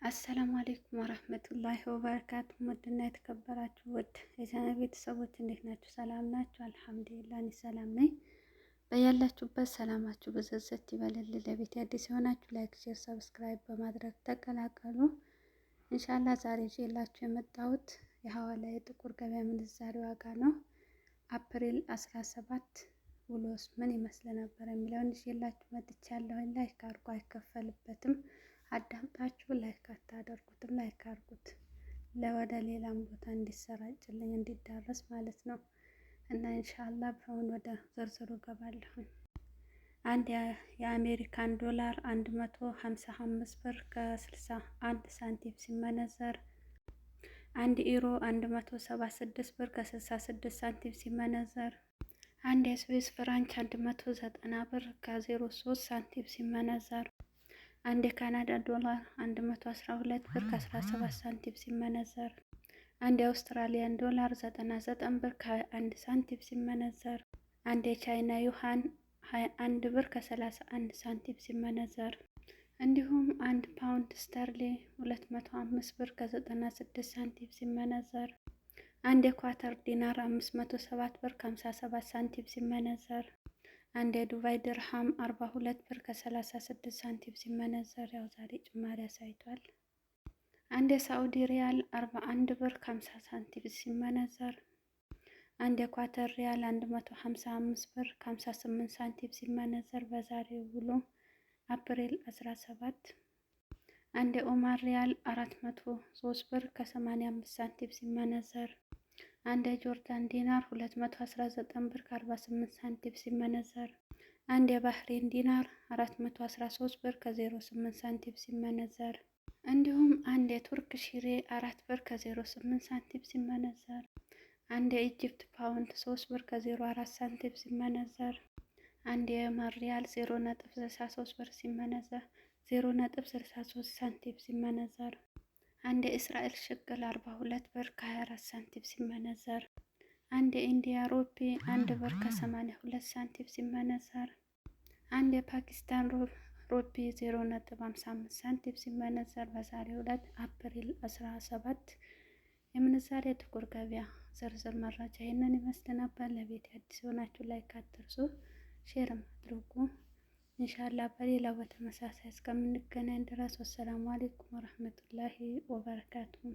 አሰላሙ አሌይኩም ወረህመቱላሂ ወበረካቱ። ውድና የተከበራችሁ ውድ የቻናሌ ቤተሰቦች እንዴት ናችሁ? ሰላም ናችሁ? አልሐምዱሊላህ እኔ ሰላም ነኝ። በያላችሁበት ሰላማችሁ ብዝዝት ይበልልኝ። ለቤት አዲስ የሆናችሁ ላይክ፣ ሼር፣ ሰብስክራይብ በማድረግ ተቀላቀሉ። ኢንሻአላህ ዛሬ ይዤላችሁ የመጣሁት የሐዋላ የጥቁር ገበያ ምንዛሬ ዋጋ ነው። አፕሪል 17 ውሎስ ምን ይመስል ነበር የሚለውን ይዤላችሁ መጥቻለሁ። ላይክ አድርጉ፣ አይከፈልበትም። አዳምጣችሁ ላይክ አታደርጉትም፣ ላይክ አድርጉት ለወደ ሌላም ቦታ እንዲሰራጭልኝ እንዲዳረስ ማለት ነው። እና ኢንሻአላህ አሁን ወደ ዝርዝሩ ገባለሁ። አንድ የአሜሪካን ዶላር 155 ብር ከ61 ሳንቲም ሲመነዘር፣ አንድ ዩሮ 176 ብር ከ66 ሳንቲም ሲመነዘር፣ አንድ የስዊስ ፍራንክ 190 ብር ከ03 ሳንቲም ሲመነዘር፣ አንድ የካናዳ ዶላር 112 ብር ከ17 ሳንቲም ሲመነዘር፣ አንድ የአውስትራሊያን ዶላር 99 ብር ከ21 ሳንቲም ሲመነዘር፣ አንድ የቻይና ዩሃን 21 ብር ከ31 ሳንቲም ሲመነዘር፣ እንዲሁም አንድ ፓውንድ ስተርሊ 205 ብር ከ96 ሳንቲም ሲመነዘር፣ አንድ የኳተር ዲናር 507 ብር ከ57 ሳንቲም ሲመነዘር፣ አንድ የዱባይ ድርሃም 42 ብር ከ36 ሳንቲም ሲመነዘር፣ ያው ዛሬ ጭማሪ አሳይቷል። አንድ የሳዑዲ ሪያል 41 ብር ከ50 ሳንቲም ሲመነዘር፣ አንድ የኳተር ሪያል 155 ብር ከ58 ሳንቲም ሲመነዘር በዛሬው ውሎ አፕሪል 17። አንድ የኦማር ሪያል 403 ብር ከ85 ሳንቲም ሲመነዘር፣ አንድ የጆርዳን ዲናር 219 ብር ከ48 ሳንቲም ሲመነዘር፣ አንድ የባህሬን ዲናር 413 ብር ከ08 ሳንቲም ሲመነዘር፣ እንዲሁም አንድ የቱርክ ሺሬ 4 ብር ከ08 ሳንቲም ሲመነዘር፣ አንድ የኢጅፕት ፓውንድ 3 ብር ከ04 ሳንቲም ሲመነዘር፣ አንድ የየመን ሪያል 0.63 ብር ሲመነዘር 0.63 ሳንቲም ሲመነዘር፣ አንድ የእስራኤል ሽቅል 42 ብር ከ24 ሳንቲም ሲመነዘር፣ አንድ የኢንዲያ ሩፒ 1 ብር ከ82 ሳንቲም ሲመነዘር፣ አንድ የፓኪስታን ሩፒ 0.55 ሳንቲም ሲመነዘር በዛሬው ዕለት አፕሪል 17 የምንዛሬ ጥቁር ገበያ ዝርዝር መረጃ ይህንን ይመስል ነበር። ለቤት አዲስ የሆናችሁ ላይክ አትርሱ፣ ሼር አድርጉ። ኢንሻአላህ በሌላ በተመሳሳይ እስከምንገናኝ ድረስ ወሰላሙ አሌይኩም ወረህመቱላሂ ወበረካቱሁ።